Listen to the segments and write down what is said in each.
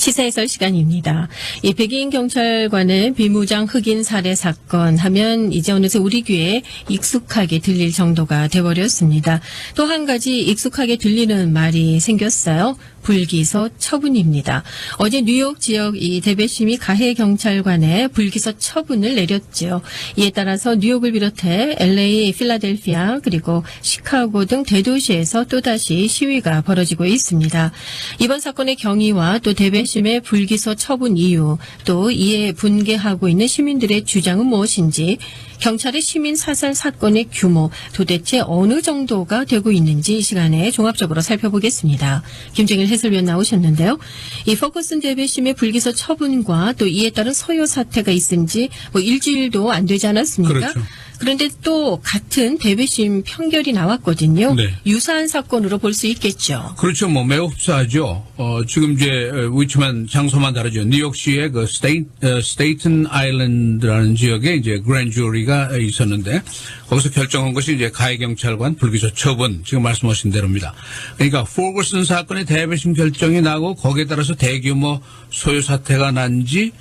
시사해설 시간입니다. 이 백인 경찰관의 비무장 흑인 살해 사건 하면 이제 어느새 우리 귀에 익숙하게 들릴 정도가 돼버렸습니다. 또 한 가지 익숙하게 들리는 말이 생겼어요. 불기소 처분입니다. 어제 뉴욕 지역 이 대배심이 가해 경찰관의 불기소 처분을 내렸죠. 이에 따라서 뉴욕을 비롯해 LA, 필라델피아 그리고 시카고 등 대도시에서 또다시 시위가 벌어지고 있습니다. 이번 사건의 경위와 또 대배심의 불기소 처분 이유, 또 이에 분개하고 있는 시민들의 주장은 무엇인지, 경찰의 시민 사살 사건의 규모 도대체 어느 정도가 되고 있는지 이 시간에 종합적으로 살펴보겠습니다. 김정일 해설위원 나오셨는데요. 이 퍼거슨 대배심의 불기소 처분과 또 이에 따른 서요 사태가 있은 지 일주일도 안 되지 않았습니까? 그렇죠. 그런데 또 같은 대배심 판결이 나왔거든요. 네. 유사한 사건으로 볼 수 있겠죠. 그렇죠. 매우 흡사하죠. 지금 이제 위치만 장소만 다르죠. 뉴욕시의 그 스테이튼 아일랜드라는 지역에 이제 그랜드 주리가 있었는데 거기서 결정한 것이 이제 가해 경찰관 불기소 처분, 지금 말씀하신 대로입니다. 그러니까 포거슨 사건의 대배심 결정이 나고 거기에 따라서 대규모 소요 사태가 난지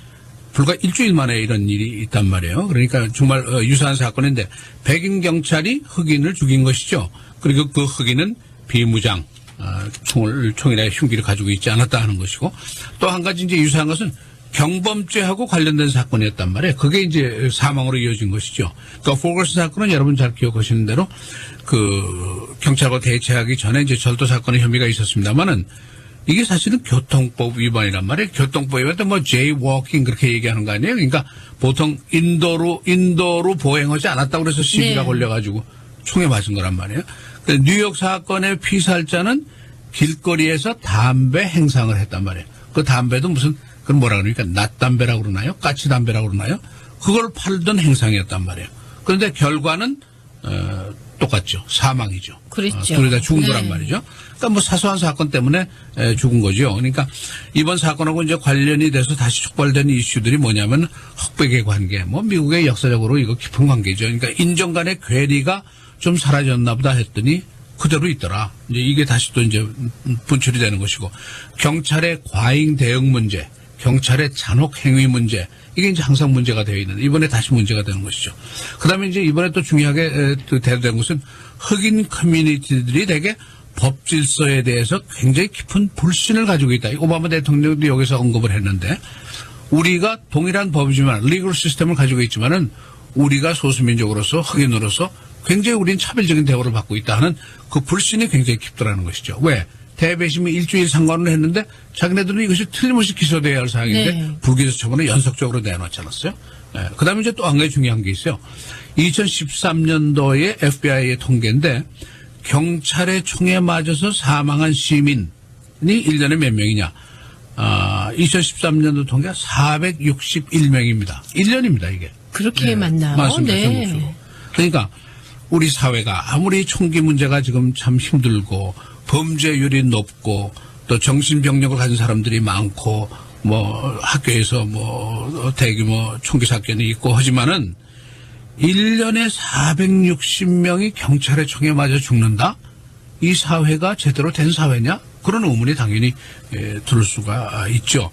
불과 일주일 만에 이런 일이 있단 말이에요. 그러니까 정말 유사한 사건인데 백인 경찰이 흑인을 죽인 것이죠. 그리고 그 흑인은 비무장 총이나 흉기를 가지고 있지 않았다 하는 것이고, 또 한 가지 이제 유사한 것은 경범죄하고 관련된 사건이었단 말이에요. 그게 이제 사망으로 이어진 것이죠. 그러니까 포거슨 사건은 여러분 잘 기억하시는 대로 그 경찰과 대체하기 전에 이제 절도 사건의 혐의가 있었습니다만은 이게 사실은 교통법 위반이란 말이에요. 교통법 위반도 제이워킹 그렇게 얘기하는 거 아니에요. 그러니까 보통 인도로 보행하지 않았다고 그래서 시비가 네. 걸려가지고 총에 맞은 거란 말이에요. 뉴욕 사건의 피살자는 길거리에서 담배 행상을 했단 말이에요. 그 담배도 무슨 그건 뭐라 그러니까 낫담배라고 그러나요? 까치담배라고 그러나요? 그걸 팔던 행상이었단 말이에요. 그런데 결과는 똑같죠. 사망이죠. 그렇죠. 둘이 다 죽은 네. 거란 말이죠. 그러니까 사소한 사건 때문에 죽은 거죠. 그러니까 이번 사건하고 이제 관련이 돼서 다시 촉발된 이슈들이 뭐냐면 흑백의 관계, 미국의 역사적으로 이거 깊은 관계죠. 그러니까 인종 간의 괴리가 좀 사라졌나 보다 했더니 그대로 있더라. 이제 이게 다시 또 이제 분출이 되는 것이고, 경찰의 과잉 대응 문제, 경찰의 잔혹 행위 문제, 이게 이제 항상 문제가 되어 있는데 이번에 다시 문제가 되는 것이죠. 그다음에 이제 이번에 또 중요하게 대두된 것은 흑인 커뮤니티들이 되게 법 질서에 대해서 굉장히 깊은 불신을 가지고 있다. 오바마 대통령도 여기서 언급을 했는데, 우리가 동일한 법이지만 리걸 시스템을 가지고 있지만은 우리가 소수민족으로서 흑인으로서 굉장히 우리는 차별적인 대우를 받고 있다 하는 그 불신이 굉장히 깊더라는 것이죠. 왜? 대배심이 일주일 상관을 했는데 자기네들은 이것이 틀림없이 기소돼야 할 사항인데 네. 불기소 처분을 연속적으로 내놓지 않았어요. 네. 그다음에 이제 또 한 가지 중요한 게 있어요. 2013년도에 FBI의 통계인데 경찰의 총에 맞아서 사망한 시민이 1년에 몇 명이냐. 2013년도 통계가 461명입니다. 1년입니다, 이게. 그렇게 네. 맞나요? 맞습니다. 네. 그러니까 우리 사회가 아무리 총기 문제가 지금 참 힘들고 범죄율이 높고 또 정신병력을 가진 사람들이 많고 학교에서 대규모 총기 사건이 있고 하지만은 1년에 460명이 경찰의 총에 맞아 죽는다? 이 사회가 제대로 된 사회냐? 그런 의문이 당연히 들을 수가 있죠.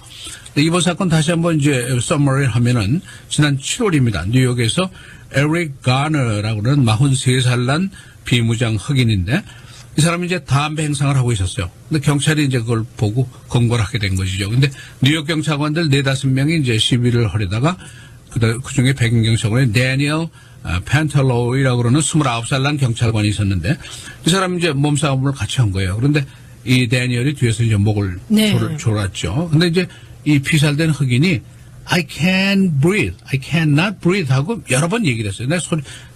이번 사건 다시 한번 이제 서머리 하면은 지난 7월입니다. 뉴욕에서 에릭 가너라고 하는 43살 난 비무장 흑인인데 이 사람이 이제 담배 행상을 하고 있었어요. 근데 경찰이 이제 그걸 보고 검거를 하게 된 것이죠. 근데 뉴욕 경찰관들 4-5명이 이제 시비를 하려다가 그 중에 백인 경찰관의 데니얼 펜텔로이라고 그러는 29살 난 경찰관이 있었는데 이 사람이 이제 몸싸움을 같이 한 거예요. 그런데 이 데니얼이 뒤에서 이제 목을 네. 졸았죠. 근데 이제 이 피살된 흑인이 I can't breathe, I cannot breathe 하고 여러 번 얘기를 했어요. 내가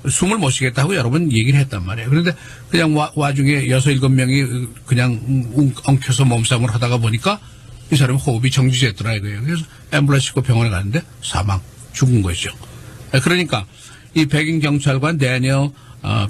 숨을 못 쉬겠다 하고 여러 번 얘기를 했단 말이에요. 그런데 그냥 와중에 6-7명이 그냥 엉켜서 몸싸움을 하다가 보니까 이 사람이 호흡이 정지됐더라 이거예요. 그래서 앰뷸런스 싣고 병원에 갔는데 사망, 죽은 것이죠. 그러니까 이 백인 경찰관 데니얼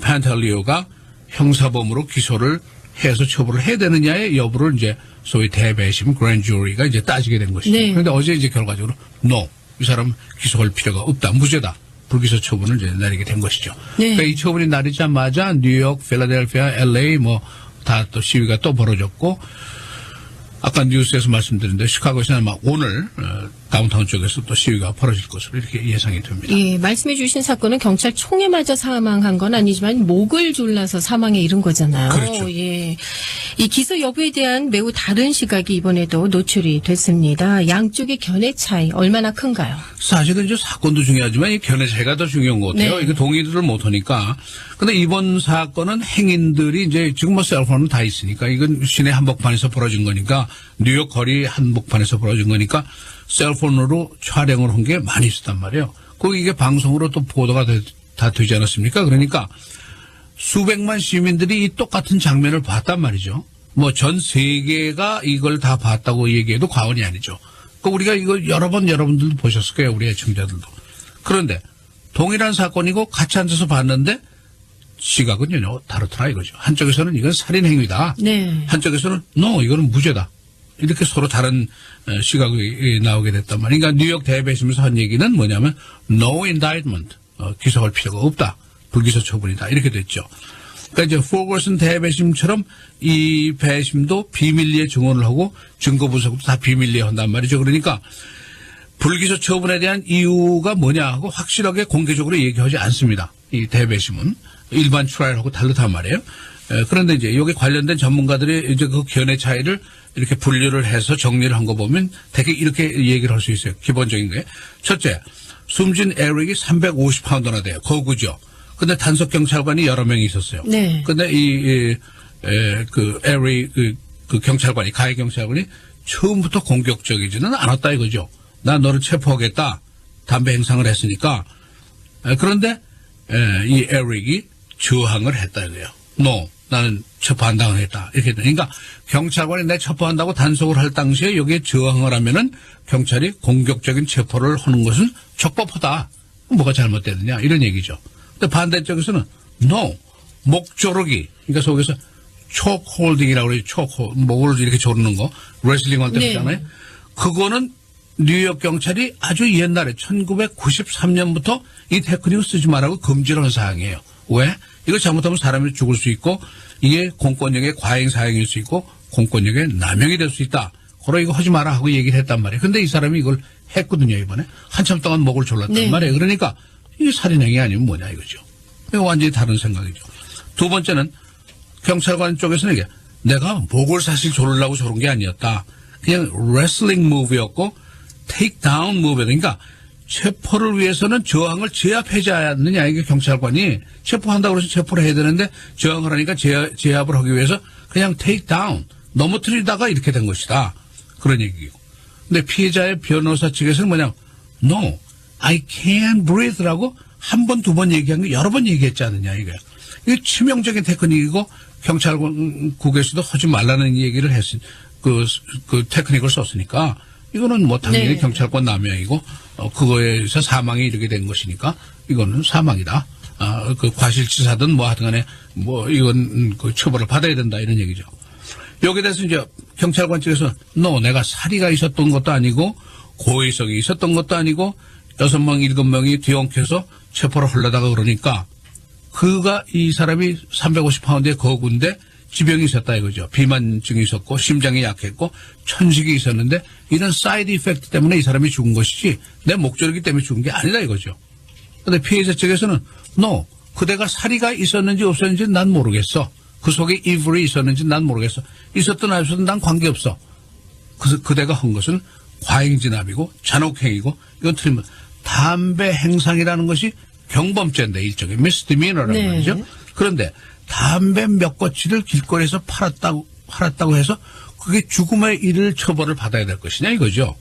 펜텔리오가 형사범으로 기소를 해서 처벌을 해야 되느냐의 여부를 이제 소위 대배심 그랜드 주리가 이제 따지게 된 것이죠. 네. 그런데 어제 이제 결과적으로 no, 이 사람 기소할 필요가 없다, 무죄다, 불기소 처분을 이제 내리게 된 것이죠. 네. 그러니까 이 처분이 나리자마자 뉴욕, 필라델피아, LA 다 또 시위가 또 벌어졌고 아까 뉴스에서 말씀드린 대로 시카고에서는 아마 오늘 다운타운 쪽에서 또 시위가 벌어질 것으로 이렇게 예상이 됩니다. 예, 말씀해 주신 사건은 경찰 총에 맞아 사망한 건 아니지만 목을 졸라서 사망에 이른 거잖아요. 그렇죠. 예. 이 기소 여부에 대한 매우 다른 시각이 이번에도 노출이 됐습니다. 양쪽의 견해 차이 얼마나 큰가요? 사실은 이제 사건도 중요하지만 이 견해 차이가 더 중요한 것 같아요. 네. 이게 동의를 못하니까. 근데 이번 사건은 행인들이 이제 지금 뭐 셀폰은 다 있으니까 이건 시내 한복판에서 벌어진 거니까 뉴욕 거리 한복판에서 벌어진 거니까 셀폰으로 촬영을 한 게 많이 있었단 말이에요. 거기 이게 방송으로 또 보도가 다 되지 않았습니까? 그러니까 수백만 시민들이 이 똑같은 장면을 봤단 말이죠. 뭐 전 세계가 이걸 다 봤다고 얘기해도 과언이 아니죠. 그 우리가 이거 여러 번 여러분들도 보셨을 거예요. 우리 애청자들도. 그런데 동일한 사건이고 같이 앉아서 봤는데 시각은 전혀 다르더라 이거죠. 한쪽에서는 이건 살인 행위다. 네. 한쪽에서는 no 이거는 무죄다. 이렇게 서로 다른 시각이 나오게 됐단 말이에요. 그러니까 뉴욕 대배심에서 한 얘기는 뭐냐면 no indictment 기소할 필요가 없다. 불기소 처분이다. 이렇게 됐죠. 그러니까 이제 포거슨 대배심처럼 이 배심도 비밀리에 증언을 하고 증거 분석도 다 비밀리에 한단 말이죠. 그러니까 불기소 처분에 대한 이유가 뭐냐 하고 확실하게 공개적으로 얘기하지 않습니다. 이 대배심은 일반 트라이얼하고 다르단 말이에요. 그런데 이제 여기 관련된 전문가들이 이제 그 견해 차이를 이렇게 분류를 해서 정리를 한 거 보면 되게 이렇게 얘기를 할 수 있어요. 기본적인 게. 첫째, 숨진 에릭이 350파운드나 돼요. 거구죠. 근데 단속 경찰관이 여러 명이 있었어요. 네. 근데 그 에릭 그 경찰관이 가해 경찰관이 처음부터 공격적이지는 않았다 이거죠. 나 너를 체포하겠다. 담배 행상을 했으니까. 그런데 이 에릭이 저항을 했다 이거예요. No, 나는 체포 안 당했다. 이렇게 그러니까 경찰관이 내 체포한다고 단속을 할 당시에 여기에 저항을 하면은 경찰이 공격적인 체포를 하는 것은 적법하다. 뭐가 잘못됐느냐 이런 얘기죠. 근데 반대쪽에서는 no, 목 조르기. 그러니까 속에서 초크홀딩이라고 그러죠. 초크 목을 이렇게 조르는 거 레슬링 할 때 네. 하잖아요. 그거는 뉴욕 경찰이 아주 옛날에 1993년부터 이 테크닉을 쓰지 말라고 금지를 한 사항이에요. 왜? 이거 잘못하면 사람이 죽을 수 있고 이게 공권력의 과잉 사용일 수 있고 공권력의 남용이 될 수 있다. 그러 이거 하지 마라 하고 얘기를 했단 말이에요. 근데 이 사람이 이걸 했거든요 이번에. 한참 동안 목을 졸랐단 네. 말이에요. 그러니까 이게 살인행위 아니면 뭐냐 이거죠. 이거 완전히 다른 생각이죠. 두 번째는 경찰관 쪽에서는 이게 내가 목을 사실 조르려고 조른 게 아니었다. 그냥 레슬링 무브였고 테이크 다운 무브. 그러니까 체포를 위해서는 저항을 제압하지 않느냐. 이게 경찰관이 체포한다고 해서 체포를 해야 되는데 저항을 하니까 제압을 하기 위해서 그냥 테이크 다운 넘어뜨리다가 이렇게 된 것이다. 그런 얘기고. 근데 피해자의 변호사 측에서는 뭐냐면 no, I can't breathe라고 한 번, 두 번 얘기한 게 여러 번 얘기했지 않느냐 이거야. 이게 치명적인 테크닉이고 경찰국에서도 하지 말라는 얘기를 그 테크닉을 썼으니까 이거는 뭐 당연히 네. 경찰권 남용이고 그거에서 사망이 이르게 된 것이니까 이거는 사망이다. 그 과실치사든 뭐 하든 간에 뭐 이건 그 처벌을 받아야 된다 이런 얘기죠. 여기에 대해서 이제 경찰관 측에서 no, 내가 사리가 있었던 것도 아니고 고의성이 있었던 것도 아니고 6명, 7명이 뒤엉켜서 체포를 하려다가 그러니까 그가 이 사람이 350파운드의 거구인데 지병이 있었다 이거죠. 비만증이 있었고 심장이 약했고 천식이 있었는데 이런 사이드 이펙트 때문에 이 사람이 죽은 것이지 내 목조르기 때문에 죽은 게 아니다 이거죠. 그런데 피해자 측에서는 no, 그대가 사리가 있었는지 없었는지 난 모르겠어. 그 속에 이불이 있었는지 난 모르겠어. 있었든 안 있었든 난 관계없어. 그대가 한 것은 과잉진압이고 잔혹행위고 이건 틀리면 담배 행상이라는 것이 경범죄인데 일종의 미스디미너라는 네. 말이죠. 그런데 담배 몇 거치를 길거리에서 팔았다고 해서 그게 죽음의 일을 처벌을 받아야 될 것이냐 이거죠.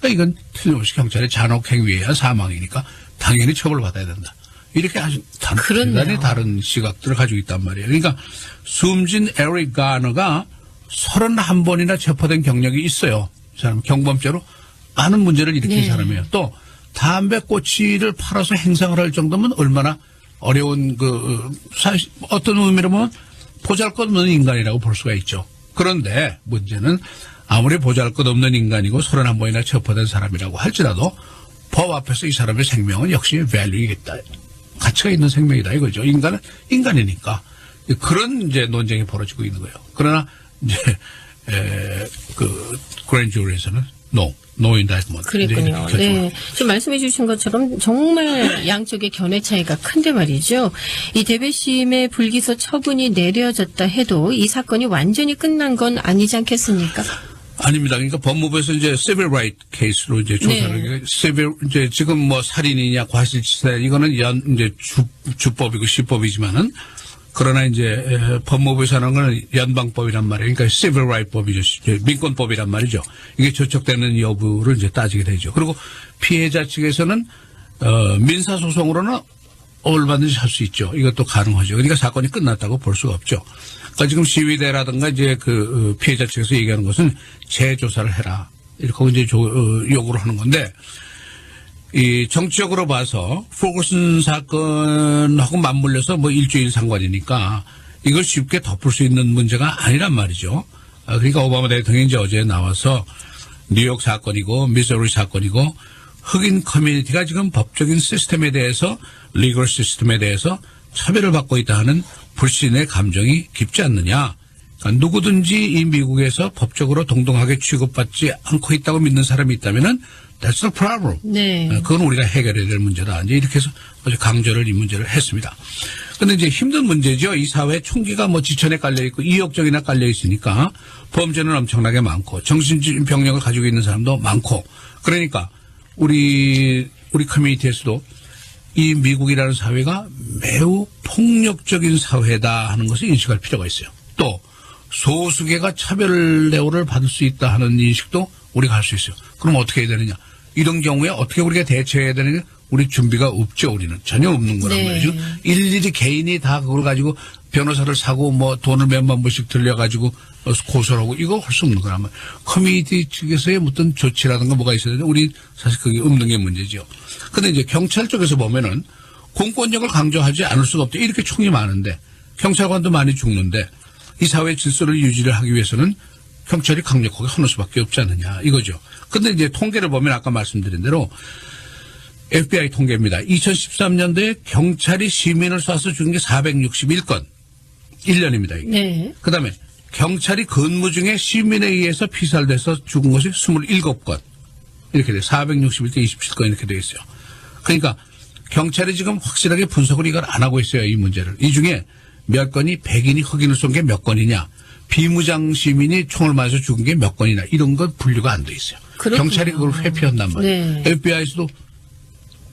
그러니까 이건 틀림없이 경찰의 잔혹행위에 의한 사망이니까 당연히 처벌을 받아야 된다. 이렇게 아주 대단히 다른 시각들을 가지고 있단 말이에요. 그러니까 숨진 에릭 가너가 31번이나 체포된 경력이 있어요. 이 사람 경범죄로 많은 문제를 일으킨 네. 사람이에요. 또 담배 꼬치를 팔아서 행상을 할 정도면 얼마나 어려운 사실 어떤 의미로 보면 보잘것없는 인간이라고 볼 수가 있죠. 그런데 문제는 아무리 보잘것없는 인간이고 31번이나 체포된 사람이라고 할지라도 법 앞에서 이 사람의 생명은 역시 밸류이겠다. 가치가 있는 생명이다 이거죠. 인간은 인간이니까 그런 이제 논쟁이 벌어지고 있는 거예요. 그러나 이제 그 grand jury에서는 no indictment. 그랬군요. 네. 지금 말씀해 주신 것처럼 정말 양쪽의 견해 차이가 큰데 말이죠. 이 대배심의 불기소 처분이 내려졌다 해도 이 사건이 완전히 끝난 건 아니지 않겠습니까? 아닙니다. 그러니까 법무부에서 이제 civil right 케이스로 이제 조사를 civil 이제 지금 뭐 살인이냐 과실치사 이거는 이제 주법이고 시법이지만은 그러나 이제 법무부에서 하는 건 연방법이란 말이에요. 그러니까 civil right 법이죠. 민권법이란 말이죠. 이게 저촉되는 여부를 이제 따지게 되죠. 그리고 피해자 측에서는 민사소송으로는 얼마든지 할 수 있죠. 이것도 가능하죠. 그러니까 사건이 끝났다고 볼 수가 없죠. 그러니까 지금 시위대라든가 이제 그 피해자 측에서 얘기하는 것은 재조사를 해라. 이렇게 이제 요구를 하는 건데 이 정치적으로 봐서 포거슨 사건하고 맞물려서 뭐 일주일 상관이니까 이걸 쉽게 덮을 수 있는 문제가 아니란 말이죠. 그러니까 오바마 대통령이 이제 어제 나와서 뉴욕 사건이고 미소리 사건이고 흑인 커뮤니티가 지금 법적인 시스템에 대해서 리걸 시스템에 대해서 차별을 받고 있다 하는 불신의 감정이 깊지 않느냐. 그러니까 누구든지 이 미국에서 법적으로 동등하게 취급받지 않고 있다고 믿는 사람이 있다면은 that's the problem. 네. 그건 우리가 해결해야 될 문제다. 이제 이렇게 해서 아주 강조를 이 문제를 했습니다. 그런데 이제 힘든 문제죠. 이 사회 총기가 뭐 지천에 깔려 있고 2억 정이나 깔려 있으니까 범죄는 엄청나게 많고 정신병력을 가지고 있는 사람도 많고 그러니까 우리 커뮤니티에서도 이 미국이라는 사회가 매우 폭력적인 사회다 하는 것을 인식할 필요가 있어요. 또 소수계가 차별 대우를 받을 수 있다 하는 인식도 우리가 할 수 있어요. 그럼 어떻게 해야 되느냐. 이런 경우에 어떻게 우리가 대처해야 되느냐. 우리 준비가 없죠. 우리는 전혀 없는 거란 네. 말이죠. 일일이 개인이 다 그걸 가지고 변호사를 사고 뭐 돈을 몇만 불씩 들려가지고 고소를 하고 이거 할 수 없는 거란 말이에요. 커뮤니티 측에서의 어떤 조치라든가 뭐가 있어야 되는데 우리 사실 그게 없는 게 문제죠. 근데 이제 경찰 쪽에서 보면은 공권력을 강조하지 않을 수가 없죠. 이렇게 총이 많은데 경찰관도 많이 죽는데 이 사회 질서를 유지를 하기 위해서는 경찰이 강력하게 하는 수밖에 없지 않느냐 이거죠. 근데 이제 통계를 보면 아까 말씀드린 대로 FBI 통계입니다. 2013년도에 경찰이 시민을 쏴서 죽은 게 461건. 1년입니다. 이게. 네. 그다음에 경찰이 근무 중에 시민에 의해서 피살돼서 죽은 것이 27건. 이렇게 돼요. 461대 27건 이렇게 되어 있어요. 그러니까 경찰이 지금 확실하게 분석을 이걸 안 하고 있어요. 이 문제를. 이 중에 몇 건이 백인이 흑인을 쏜 게 몇 건이냐. 비무장 시민이 총을 맞아서 죽은 게 몇 건이나 이런 건 분류가 안 돼 있어요. 그렇군요. 경찰이 그걸 회피한단 말이에요. 네. FBI에서도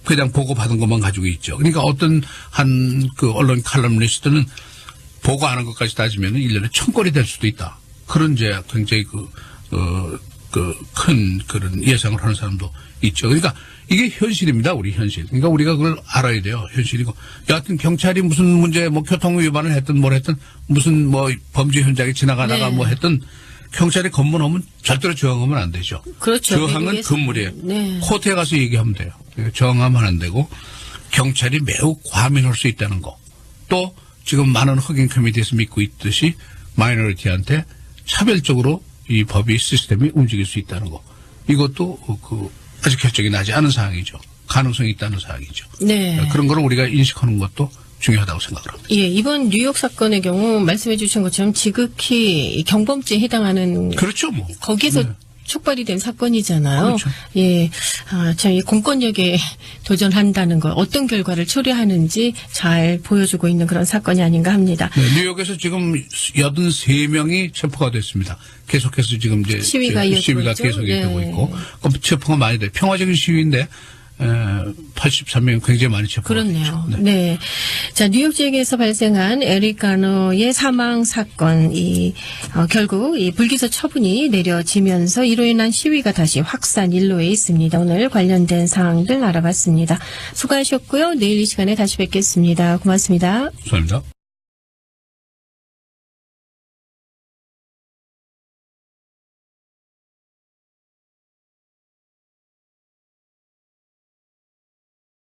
그냥 보고받은 것만 가지고 있죠. 그러니까 어떤 한 그 언론 칼럼니스트는 보고 안 한 것까지 따지면 1년에 1000건이 될 수도 있다. 그런 이제 굉장히 큰 그런 예상을 하는 사람도 있죠. 그러니까 이게 현실입니다. 우리 현실. 그러니까 우리가 그걸 알아야 돼요. 현실이고. 여하튼 경찰이 무슨 문제 뭐 교통 위반을 했든 뭘 했든 무슨 뭐 범죄 현장에 지나가다가 네. 뭐 했든 경찰이 검문하면 절대로 저항하면 안 되죠. 그렇죠. 저항은 미국에서. 금물이에요. 네. 코र्트에 가서 얘기하면 돼요. 저항하면 안 되고 경찰이 매우 과민할 수 있다는 거. 또 지금 많은 흑인 커뮤니티에서 믿고 있듯이 마이너리티한테 차별적으로 이 법이 시스템이 움직일 수 있다는 거. 이것도 아직 결정이 나지 않은 사항이죠. 가능성이 있다는 사항이죠. 네. 그런 거를 우리가 인식하는 것도 중요하다고 생각을 합니다. 예, 이번 뉴욕 사건의 경우 말씀해 주신 것처럼 지극히 경범죄에 해당하는 그렇죠, 뭐. 거기서 네. 촉발이 된 사건이잖아요. 그렇죠. 예, 참 이 공권력에 도전한다는 것, 어떤 결과를 초래하는지 잘 보여주고 있는 그런 사건이 아닌가 합니다. 네, 뉴욕에서 지금 83명이 체포가 됐습니다. 계속해서 지금 이제 시위가 이어지고 있죠? 계속 네. 되고 있고, 그럼 체포가 많이 돼. 평화적인 시위인데 83명 굉장히 많이 체포가 그렇네요. 됐죠. 네. 자, 뉴욕 지역에서 발생한 에릭 가너의 사망 사건, 결국 이 불기소 처분이 내려지면서 이로 인한 시위가 다시 확산 일로에 있습니다. 오늘 관련된 사항들 알아봤습니다. 수고하셨고요. 내일 이 시간에 다시 뵙겠습니다. 고맙습니다. 감사합니다.